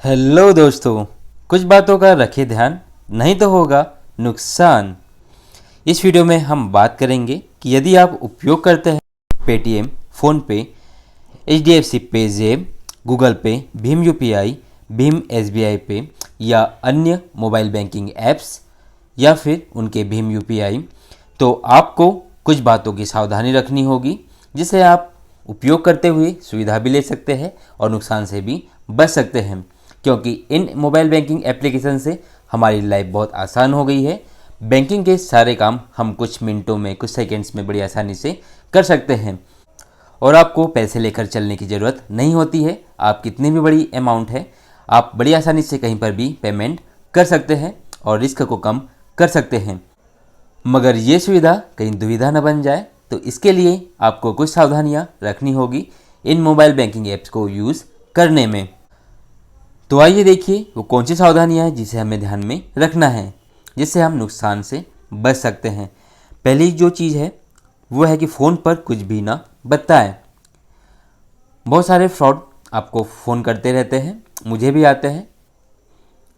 Hello दोस्तों, कुछ बातों का रखें ध्यान, नहीं तो होगा नुकसान। इस वीडियो में हम बात करेंगे कि यदि आप उपयोग करते हैं Paytm, PhonePe, HDFC PayZapp, Google पे, भीम यूपीआई, भीम एसबीआई पे या अन्य मोबाइल बैंकिंग ऐप्स या फिर उनके भीम यूपीआई, तो आपको कुछ बातों की सावधानी रखनी होगी जिसे आप उपयोग करते हुए सुविधा भी ले सकते हैं और नुकसान से भी बच सकते हैं, क्योंकि इन मोबाइल बैंकिंग एप्लीकेशन से हमारी लाइफ बहुत आसान हो गई है। बैंकिंग के सारे काम हम कुछ मिनटों में, कुछ सेकंड्स में बड़ी आसानी से कर सकते हैं और आपको पैसे लेकर चलने की ज़रूरत नहीं होती है। आप कितनी भी बड़ी अमाउंट है, आप बड़ी आसानी से कहीं पर भी पेमेंट कर सकते हैं और रिस्क को कम कर सकते हैं। मगर ये सुविधा कहीं दुविधा न बन जाए, तो इसके लिए आपको कुछ सावधानियां रखनी होगी इन मोबाइल बैंकिंग ऐप्स को यूज़ करने में। तो आइए देखिए वो कौन सी सावधानियां हैं जिसे हमें ध्यान में रखना है, जिससे हम नुकसान से बच सकते हैं। पहली जो चीज़ है वो है कि फ़ोन पर कुछ भी ना बताएं। बहुत सारे फ्रॉड आपको फ़ोन करते रहते हैं, मुझे भी आते हैं,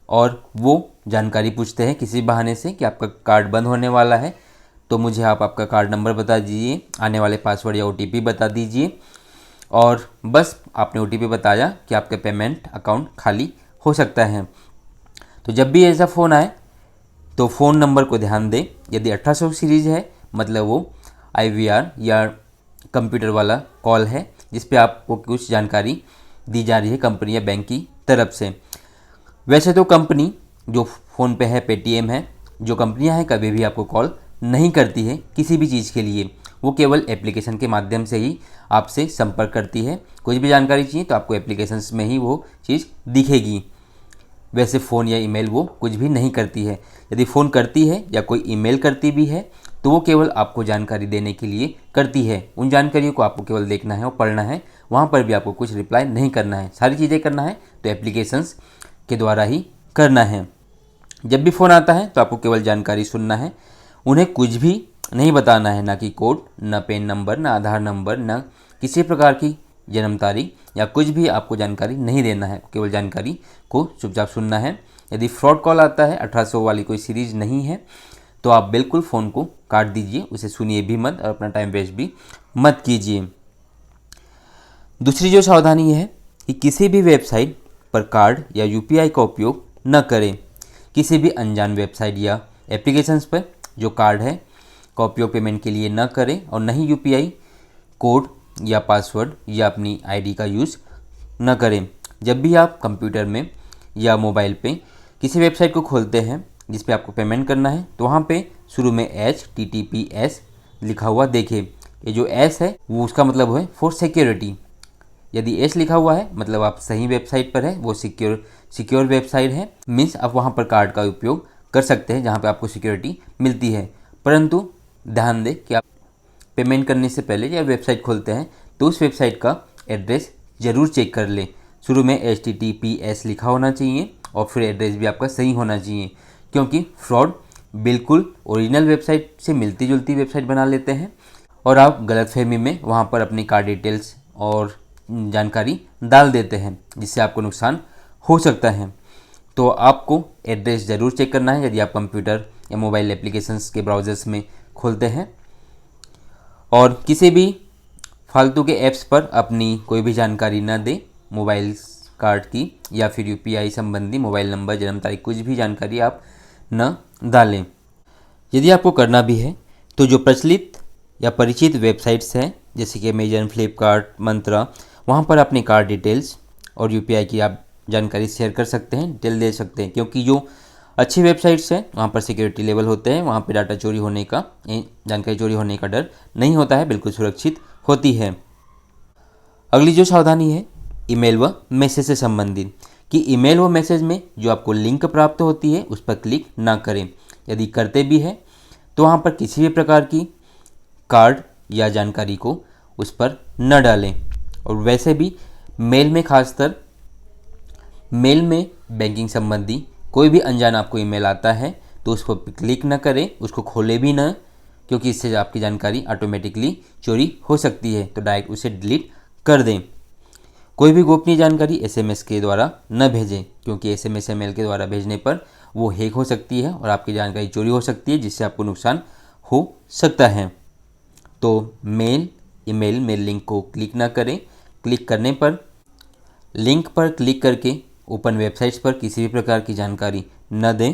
और वो जानकारी पूछते हैं किसी बहाने से कि आपका कार्ड बंद होने वाला है, तो मुझे आप आपका कार्ड नंबर बता दीजिए, आने वाले पासवर्ड या ओटीपी बता दीजिए, और बस आपने ओटीपी बताया कि आपका पेमेंट अकाउंट खाली हो सकता है। तो जब भी ऐसा फ़ोन आए तो फ़ोन नंबर को ध्यान दें। यदि 1800 सीरीज़ है, मतलब वो आईवीआर या कंप्यूटर वाला कॉल है जिस पे आपको कुछ जानकारी दी जा रही है कंपनी या बैंक की तरफ से। वैसे तो कंपनी जो फ़ोन पे है, पेटीएम है, जो कंपनियां हैं, कभी भी आपको कॉल नहीं करती है किसी भी चीज़ के लिए। वो केवल एप्लीकेशन के माध्यम से ही आपसे संपर्क करती है। कुछ भी जानकारी चाहिए तो आपको एप्लीकेशंस में ही वो चीज़ दिखेगी। वैसे फ़ोन या ईमेल वो कुछ भी नहीं करती है। यदि फ़ोन करती है या कोई ईमेल करती भी है तो वो केवल आपको जानकारी देने के लिए करती है। उन जानकारियों को आपको केवल देखना है और पढ़ना है, वहाँ पर भी आपको कुछ रिप्लाई नहीं करना है। सारी चीज़ें करना है तो एप्लीकेशंस के द्वारा ही करना है। जब भी फ़ोन आता है तो आपको केवल जानकारी सुनना है, उन्हें कुछ भी नहीं बताना है, ना कि कोड, ना पेन नंबर, ना आधार नंबर, ना किसी प्रकार की जन्म तारीख या कुछ भी आपको जानकारी नहीं देना है। केवल जानकारी को चुपचाप सुनना है। यदि फ्रॉड कॉल आता है, 1800 वाली कोई सीरीज़ नहीं है, तो आप बिल्कुल फ़ोन को काट दीजिए, उसे सुनिए भी मत और अपना टाइम वेस्ट भी मत कीजिए। दूसरी जो सावधानी है कि किसी भी वेबसाइट पर कार्ड या यूपीआई का उपयोग न करें। किसी भी अनजान वेबसाइट या एप्लीकेशंस पर जो कार्ड है का उपयोग पेमेंट के लिए न करें और न ही यूपीआई कोड या पासवर्ड या अपनी आईडी का यूज़ न करें। जब भी आप कंप्यूटर में या मोबाइल पे किसी वेबसाइट को खोलते हैं जिस पे आपको पेमेंट करना है, तो वहाँ पे शुरू में HTTPS लिखा हुआ देखें। ये जो S है वो उसका मतलब है फॉर सिक्योरिटी। यदि एस लिखा हुआ है मतलब आप सही वेबसाइट पर है, वो सिक्योर वेबसाइट है, मीन्स आप वहाँ पर कार्ड का उपयोग कर सकते हैं जहाँ पे आपको सिक्योरिटी मिलती है। परंतु ध्यान दें कि आप पेमेंट करने से पहले या वेबसाइट खोलते हैं तो उस वेबसाइट का एड्रेस ज़रूर चेक कर लें। शुरू में HTTPS लिखा होना चाहिए और फिर एड्रेस भी आपका सही होना चाहिए, क्योंकि फ्रॉड बिल्कुल ओरिजिनल वेबसाइट से मिलती जुलती वेबसाइट बना लेते हैं और आप गलतफहमी में वहाँ पर अपनी कार्ड डिटेल्स और जानकारी डाल देते हैं, जिससे आपको नुकसान हो सकता है। तो आपको एड्रेस ज़रूर चेक करना है यदि आप कंप्यूटर या मोबाइल एप्लीकेशंस के ब्राउज़र्स में खोलते हैं, और किसी भी फालतू के ऐप्स पर अपनी कोई भी जानकारी न दें, मोबाइल कार्ड की या फिर यूपीआई संबंधी मोबाइल नंबर, जन्म तारीख, कुछ भी जानकारी आप न डालें। यदि आपको करना भी है तो जो प्रचलित या परिचित वेबसाइट्स हैं जैसे कि अमेजन, फ्लिपकार्ट, मंत्रा, वहाँ पर अपनी कार्ड डिटेल्स और यूपीआई की आप जानकारी शेयर कर सकते हैं, डिटेल दे सकते हैं, क्योंकि जो अच्छी वेबसाइट्स हैं वहाँ पर सिक्योरिटी लेवल होते हैं, वहाँ पर डाटा चोरी होने का, जानकारी चोरी होने का डर नहीं होता है, बिल्कुल सुरक्षित होती है। अगली जो सावधानी है ईमेल व मैसेज से संबंधित, कि ईमेल व मैसेज में जो आपको लिंक प्राप्त होती है उस पर क्लिक ना करें। यदि करते भी हैं तो वहाँ पर किसी भी प्रकार की कार्ड या जानकारी को उस पर न डालें। और वैसे भी मेल में, खासकर मेल में बैंकिंग संबंधी कोई भी अनजान आपको ईमेल आता है तो उस पर क्लिक न करें, उसको खोले भी ना, क्योंकि इससे आपकी जानकारी ऑटोमेटिकली चोरी हो सकती है, तो डायरेक्ट उसे डिलीट कर दें। कोई भी गोपनीय जानकारी एसएमएस के द्वारा न भेजें, क्योंकि एसएमएस या मेल के द्वारा भेजने पर वो हैक हो सकती है और आपकी जानकारी चोरी हो सकती है, जिससे आपको नुकसान हो सकता है। तो ईमेल में लिंक को क्लिक ना करें। क्लिक करने पर लिंक पर क्लिक करके ओपन वेबसाइट्स पर किसी भी प्रकार की जानकारी न दें।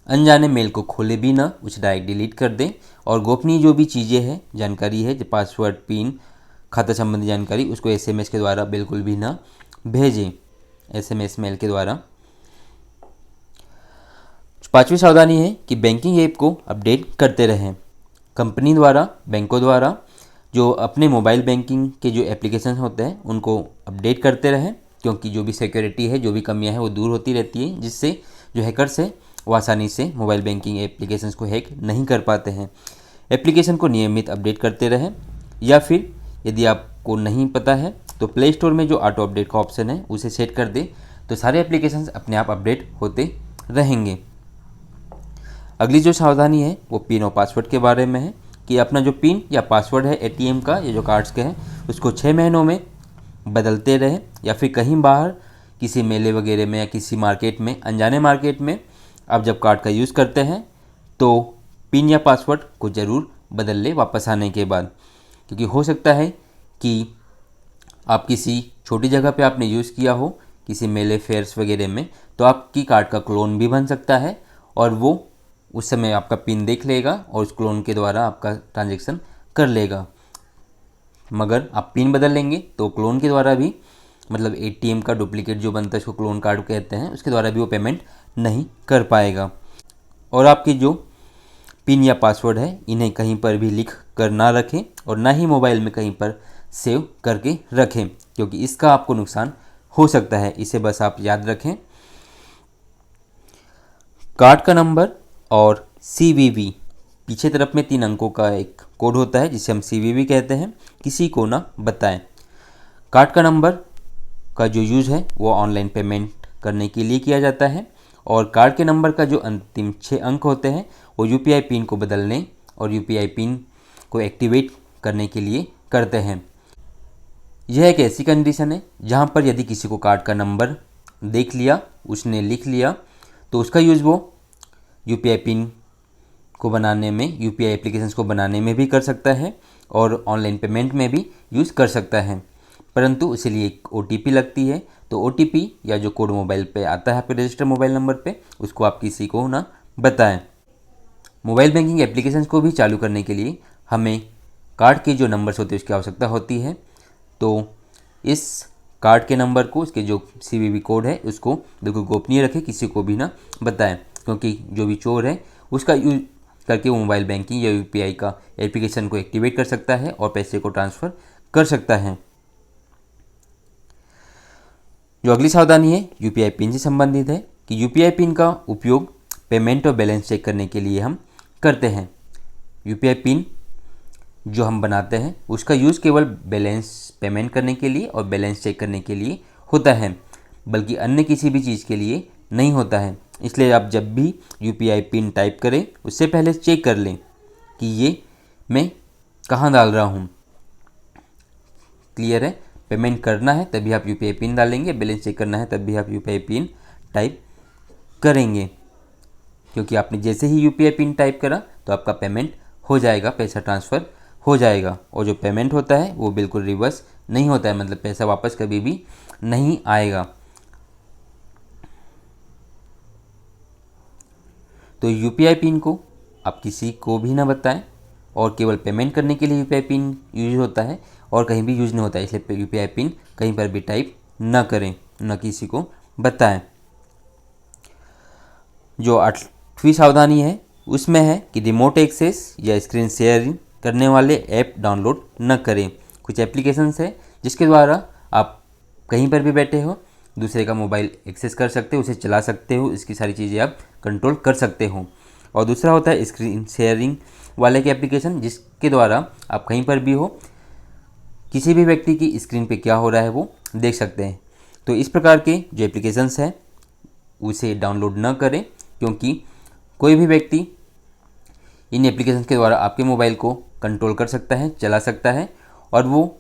अनजाने मेल को खोले भी ना, उसे डायरेक्ट डिलीट कर दें। और गोपनीय जो भी चीज़ें हैं, जानकारी है, जो पासवर्ड, पिन, खाता संबंधी जानकारी, उसको एसएमएस के द्वारा बिल्कुल भी ना भेजें, एसएमएस मेल के द्वारा। पांचवी सावधानी है कि बैंकिंग ऐप को अपडेट करते रहें। कंपनी द्वारा, बैंकों द्वारा जो अपने मोबाइल बैंकिंग के जो एप्लीकेशन होते हैं उनको अपडेट करते रहें, क्योंकि जो भी सिक्योरिटी है, जो भी कमियां हैं वो दूर होती रहती है, जिससे जो हैकर्स है वो आसानी से मोबाइल बैंकिंग एप्लीकेशंस को हैक नहीं कर पाते हैं। एप्लीकेशन को नियमित अपडेट करते रहें, या फिर यदि आपको नहीं पता है तो प्ले स्टोर में जो ऑटो अपडेट का ऑप्शन है उसे सेट कर दें, तो सारे एप्लीकेशंस अपने आप अपडेट होते रहेंगे। अगली जो सावधानी है वो पिन और पासवर्ड के बारे में है, कि अपना जो पिन या पासवर्ड है एटीएम का या जो कार्ड्स के हैं उसको 6 महीनों में बदलते रहें, या फिर कहीं बाहर किसी मेले वगैरह में या किसी मार्केट में, अनजाने मार्केट में आप जब कार्ड का यूज़ करते हैं तो पिन या पासवर्ड को ज़रूर बदल लें वापस आने के बाद, क्योंकि हो सकता है कि आप किसी छोटी जगह पे आपने यूज़ किया हो, किसी मेले फेयर्स वगैरह में, तो आपकी कार्ड का क्लोन भी बन सकता है और वो उस समय आपका पिन देख लेगा और उस क्लोन के द्वारा आपका ट्रांजैक्शन कर लेगा। मगर आप पिन बदल लेंगे तो क्लोन के द्वारा भी, मतलब एटीएम का डुप्लीकेट जो बनता है उसको क्लोन कार्ड कहते हैं, उसके द्वारा भी वो पेमेंट नहीं कर पाएगा। और आपकी जो पिन या पासवर्ड है इन्हें कहीं पर भी लिख कर ना रखें और ना ही मोबाइल में कहीं पर सेव करके रखें, क्योंकि इसका आपको नुकसान हो सकता है। इसे बस आप याद रखें। कार्ड का नंबर और CVV, पीछे तरफ में 3 अंकों का एक कोड होता है जिसे हम CVV कहते हैं, किसी को ना बताएं। कार्ड का नंबर का जो यूज़ है वो ऑनलाइन पेमेंट करने के लिए किया जाता है, और कार्ड के नंबर का जो अंतिम 6 अंक होते हैं वो UPI पिन को बदलने और UPI पिन को एक्टिवेट करने के लिए करते हैं। यह एक ऐसी कंडीशन है जहां पर यदि किसी को कार्ड का नंबर देख लिया, उसने लिख लिया, तो उसका यूज़ वो UPI पिन को बनाने में, UPI एप्लीकेशंस को बनाने में भी कर सकता है और ऑनलाइन पेमेंट में भी यूज़ कर सकता है। परंतु उसे लिए एक OTP लगती है, तो OTP या जो कोड मोबाइल पे आता है आपके रजिस्टर मोबाइल नंबर पे, उसको आप किसी को ना बताएं। मोबाइल बैंकिंग एप्लीकेशंस को भी चालू करने के लिए हमें कार्ड के जो नंबर्स होते हैं उसकी आवश्यकता होती है, तो इस कार्ड के नंबर को, इसके जो CVV कोड है उसको बिल्कुल गोपनीय रखें, किसी को भी ना बताएं, क्योंकि जो भी चोर है उसका यूज करके वो मोबाइल बैंकिंग या UPI का एप्लीकेशन को एक्टिवेट कर सकता है और पैसे को ट्रांसफ़र कर सकता है। जो अगली सावधानी है UPI पिन से संबंधित है, कि UPI पिन का उपयोग पेमेंट और बैलेंस चेक करने के लिए हम करते हैं। UPI पिन जो हम बनाते हैं उसका यूज़ केवल बैलेंस पेमेंट करने के लिए और बैलेंस चेक करने के लिए होता है, बल्कि अन्य किसी भी चीज़ के लिए नहीं होता है। इसलिए आप जब भी UPI पिन टाइप करें उससे पहले चेक कर लें कि ये मैं कहाँ डाल रहा हूँ। क्लियर है? पेमेंट करना है तभी आप UPI पिन डालेंगे, बैलेंस चेक करना है तब भी आप UPI पिन टाइप करेंगे, क्योंकि आपने जैसे ही UPI पिन टाइप करा तो आपका पेमेंट हो जाएगा, पैसा ट्रांसफ़र हो जाएगा। और जो पेमेंट होता है वो बिल्कुल रिवर्स नहीं होता है, मतलब पैसा वापस कभी भी नहीं आएगा। तो UPI पिन को आप किसी को भी ना बताएं, और केवल पेमेंट करने के लिए UPI पिन यूज होता है और कहीं भी यूज नहीं होता है, इसलिए UPI पिन कहीं पर भी टाइप ना करें, ना किसी को बताएं। जो 8वीं सावधानी है उसमें है कि रिमोट एक्सेस या स्क्रीन शेयरिंग करने वाले ऐप डाउनलोड न करें। कुछ एप्लीकेशंस है जिसके द्वारा आप कहीं पर भी बैठे हो दूसरे का मोबाइल एक्सेस कर सकते हो, उसे चला सकते हो, इसकी सारी चीज़ें आप कंट्रोल कर सकते हो। और दूसरा होता है स्क्रीन शेयरिंग वाले के एप्लीकेशन, जिसके द्वारा आप कहीं पर भी हो किसी भी व्यक्ति की स्क्रीन पे क्या हो रहा है वो देख सकते हैं। तो इस प्रकार के जो एप्लीकेशंस हैं उसे डाउनलोड न करें, क्योंकि कोई भी व्यक्ति इन एप्लीकेशंस के द्वारा आपके मोबाइल को कंट्रोल कर सकता है, चला सकता है, और वो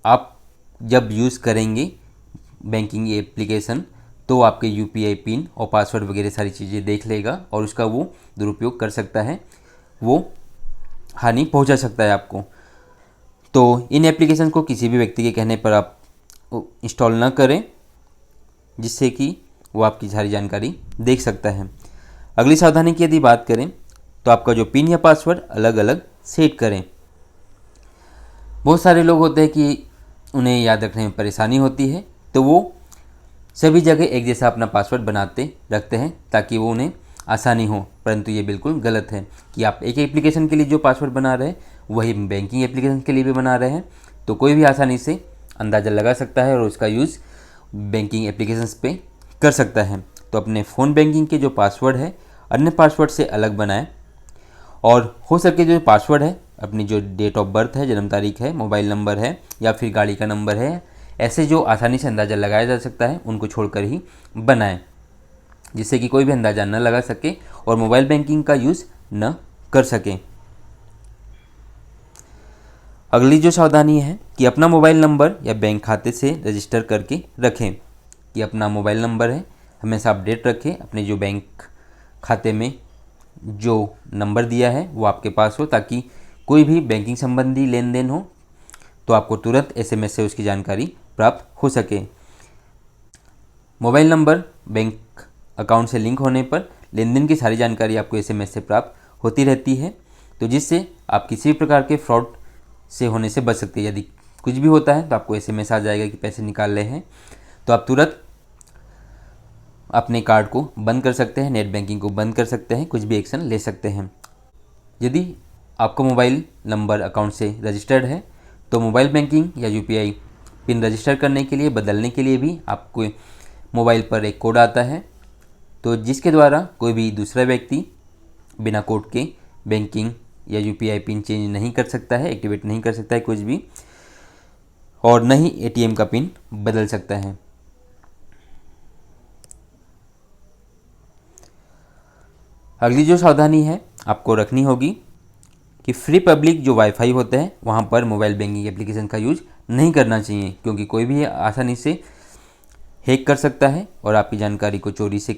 आप जब यूज़ करेंगे बैंकिंग एप्लीकेशन तो आपके यूपीआई पिन और पासवर्ड वगैरह सारी चीज़ें देख लेगा और उसका वो दुरुपयोग कर सकता है, वो हानि पहुंचा सकता है आपको। तो इन एप्लीकेशन को किसी भी व्यक्ति के कहने पर आप इंस्टॉल ना करें, जिससे कि वो आपकी सारी जानकारी देख सकता है। अगली सावधानी की यदि बात करें तो आपका जो पिन या पासवर्ड अलग अलग सेट करें। बहुत सारे लोग होते हैं कि उन्हें याद रखने में परेशानी होती है, तो वो सभी जगह एक जैसा अपना पासवर्ड बनाते रखते हैं ताकि वो उन्हें आसानी हो, परंतु ये बिल्कुल गलत है कि आप एक एप्लीकेशन के लिए जो पासवर्ड बना रहे हैं वही बैंकिंग एप्लीकेशन के लिए भी बना रहे हैं, तो कोई भी आसानी से अंदाज़ा लगा सकता है और उसका यूज़ बैंकिंग एप्लीकेशंस पे कर सकता है। तो अपने फ़ोन बैंकिंग के जो पासवर्ड है अन्य पासवर्ड से अलग बनाएं और हो सके जो पासवर्ड है अपनी जो डेट ऑफ बर्थ है, जन्म तारीख है, मोबाइल नंबर है या फिर गाड़ी का नंबर है, ऐसे जो आसानी से अंदाज़ा लगाया जा सकता है उनको छोड़कर ही बनाएं, जिससे कि कोई भी अंदाज़ा न लगा सके और मोबाइल बैंकिंग का यूज़ न कर सके। अगली जो सावधानी है कि अपना मोबाइल नंबर या बैंक खाते से रजिस्टर करके रखें, कि अपना मोबाइल नंबर है हमेशा अपडेट रखें, अपने जो बैंक खाते में जो नंबर दिया है वो आपके पास हो, ताकि कोई भी बैंकिंग संबंधी लेन देन हो तो आपको तुरंत एसएमएस से उसकी जानकारी प्राप्त हो सके। मोबाइल नंबर बैंक अकाउंट से लिंक होने पर लेन देन की सारी जानकारी आपको एसएमएस से प्राप्त होती रहती है, तो जिससे आप किसी भी प्रकार के फ्रॉड से होने से बच सकते हैं। यदि कुछ भी होता है तो आपको एसएमएस आ जाएगा कि पैसे निकाल रहे हैं, तो आप तुरंत अपने कार्ड को बंद कर सकते हैं, नेट बैंकिंग को बंद कर सकते हैं, कुछ भी एक्शन ले सकते हैं। यदि आपका मोबाइल नंबर अकाउंट से रजिस्टर्ड है तो मोबाइल बैंकिंग या यूपीआई पिन रजिस्टर करने के लिए, बदलने के लिए भी आपको मोबाइल पर एक कोड आता है, तो जिसके द्वारा कोई भी दूसरा व्यक्ति बिना कोड के बैंकिंग या यूपीआई पिन चेंज नहीं कर सकता है, एक्टिवेट नहीं कर सकता है कुछ भी, और न ही एटीएम का पिन बदल सकता है। अगली जो सावधानी है आपको रखनी होगी कि फ्री पब्लिक जो वाईफाई होते हैं वहाँ पर मोबाइल बैंकिंग एप्लीकेशन का यूज़ नहीं करना चाहिए, क्योंकि कोई भी आसानी से हैक कर सकता है और आपकी जानकारी को चोरी से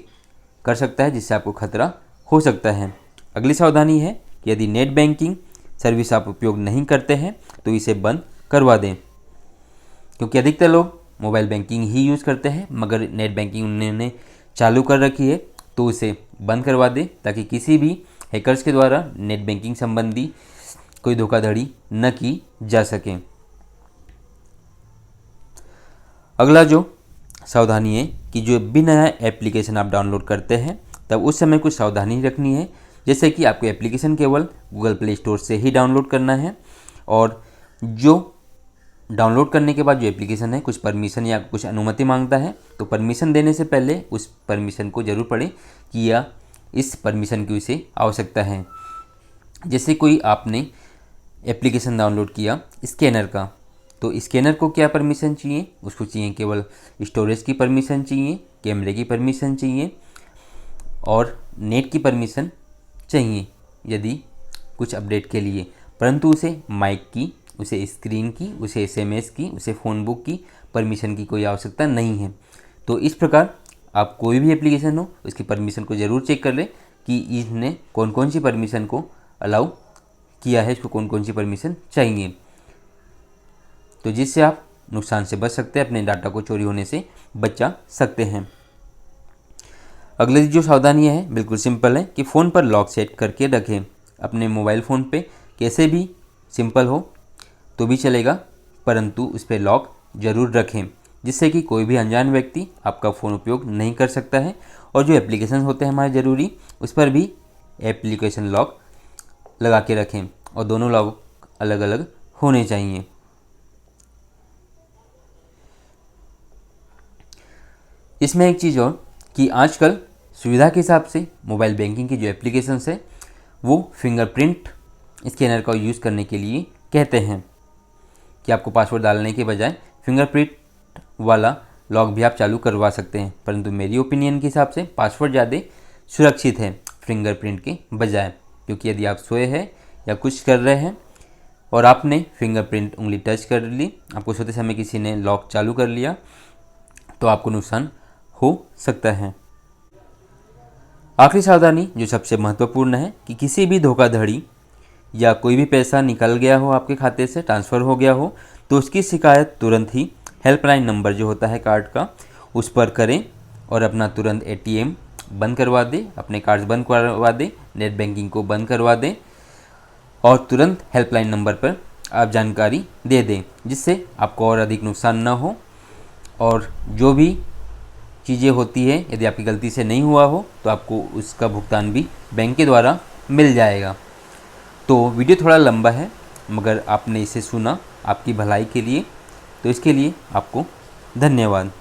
कर सकता है, जिससे आपको खतरा हो सकता है। अगली सावधानी है कि यदि नेट बैंकिंग सर्विस आप उपयोग नहीं करते हैं तो इसे बंद करवा दें, क्योंकि अधिकतर लोग मोबाइल बैंकिंग ही यूज़ करते हैं मगर नेट बैंकिंग उन्होंने चालू कर रखी है, तो उसे बंद करवा दें ताकि किसी भी हैकर्स के द्वारा नेट बैंकिंग संबंधी कोई धोखाधड़ी न की जा सके। अगला जो सावधानी है कि जो भी नया एप्लीकेशन आप डाउनलोड करते हैं तब उस समय कुछ सावधानी रखनी है, जैसे कि आपको एप्लीकेशन केवल गूगल प्ले स्टोर से ही डाउनलोड करना है और जो डाउनलोड करने के बाद जो एप्लीकेशन है कुछ परमिशन या कुछ अनुमति मांगता है, तो परमिशन देने से पहले उस परमिशन को ज़रूर पढ़ें कि या इस परमिशन की उसे आवश्यकता है। जैसे कोई आपने एप्लीकेशन डाउनलोड किया स्कैनर का, तो स्कैनर को क्या परमिशन चाहिए, उसको चाहिए केवल स्टोरेज की परमिशन चाहिए, कैमरे की परमिशन चाहिए और नेट की परमिशन चाहिए यदि कुछ अपडेट के लिए, परंतु उसे माइक की, उसे स्क्रीन की, उसे एसएमएस की, उसे फ़ोन बुक की परमिशन की कोई आवश्यकता नहीं है। तो इस प्रकार आप कोई भी एप्लीकेशन हो उसकी परमिशन को ज़रूर चेक कर लें कि इसने कौन कौन सी परमिशन को अलाउ किया है, इसको कौन कौन सी परमिशन चाहिए, तो जिससे आप नुकसान से बच सकते हैं, अपने डाटा को चोरी होने से बचा सकते हैं। अगली जो सावधानी है बिल्कुल सिंपल है कि फ़ोन पर लॉक सेट करके रखें। अपने मोबाइल फ़ोन पे कैसे भी सिंपल हो तो भी चलेगा, परंतु उस पर लॉक ज़रूर रखें, जिससे कि कोई भी अनजान व्यक्ति आपका फ़ोन उपयोग नहीं कर सकता है। और जो एप्लीकेशन होते हैं हमारे ज़रूरी, उस पर भी एप्लीकेशन लॉक लगा के रखें और दोनों लॉक अलग अलग होने चाहिए। इसमें एक चीज़ और कि आजकल सुविधा के हिसाब से मोबाइल बैंकिंग की जो एप्लीकेशंस है वो फिंगरप्रिंट स्कैनर का यूज़ करने के लिए कहते हैं कि आपको पासवर्ड डालने के बजाय फिंगरप्रिंट वाला लॉक भी आप चालू करवा सकते हैं, परंतु मेरी ओपिनियन के हिसाब से पासवर्ड ज़्यादा सुरक्षित है फिंगरप्रिंट के बजाय, क्योंकि यदि आप सोए हैं या कुछ कर रहे हैं और आपने फिंगरप्रिंट उंगली टच कर ली, आपको सोते समय किसी ने लॉक चालू कर लिया, तो आपको नुकसान हो सकता है। आखिरी सावधानी जो सबसे महत्वपूर्ण है कि किसी भी धोखाधड़ी या कोई भी पैसा निकल गया हो, आपके खाते से ट्रांसफ़र हो गया हो, तो उसकी शिकायत तुरंत ही हेल्पलाइन नंबर जो होता है कार्ड का उस पर करें और अपना तुरंत एटीएम बंद करवा दें, अपने कार्ड्स बंद करवा दें, नेट बैंकिंग को बंद करवा दें और तुरंत हेल्पलाइन नंबर पर आप जानकारी दे दें, जिससे आपको और अधिक नुकसान ना हो। और जो भी चीज़ें होती है, यदि आपकी गलती से नहीं हुआ हो तो आपको उसका भुगतान भी बैंक के द्वारा मिल जाएगा। तो वीडियो थोड़ा लंबा है, मगर आपने इसे सुना आपकी भलाई के लिए, तो इसके लिए आपको धन्यवाद।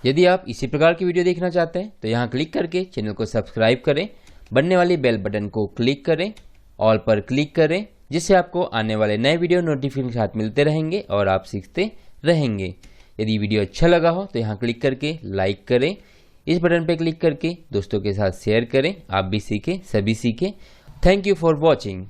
यदि आप इसी प्रकार की वीडियो देखना चाहते हैं तो यहाँ क्लिक करके चैनल को सब्सक्राइब करें, बनने वाली बेल बटन को क्लिक करें, ऑल पर क्लिक करें, जिससे आपको आने वाले नए वीडियो नोटिफिकेशन के साथ मिलते रहेंगे और आप सीखते रहेंगे। यदि वीडियो अच्छा लगा हो तो यहाँ क्लिक करके लाइक करें, इस बटन पर क्लिक करके दोस्तों के साथ शेयर करें, आप भी सीखें, सभी सीखें। Thank you for watching.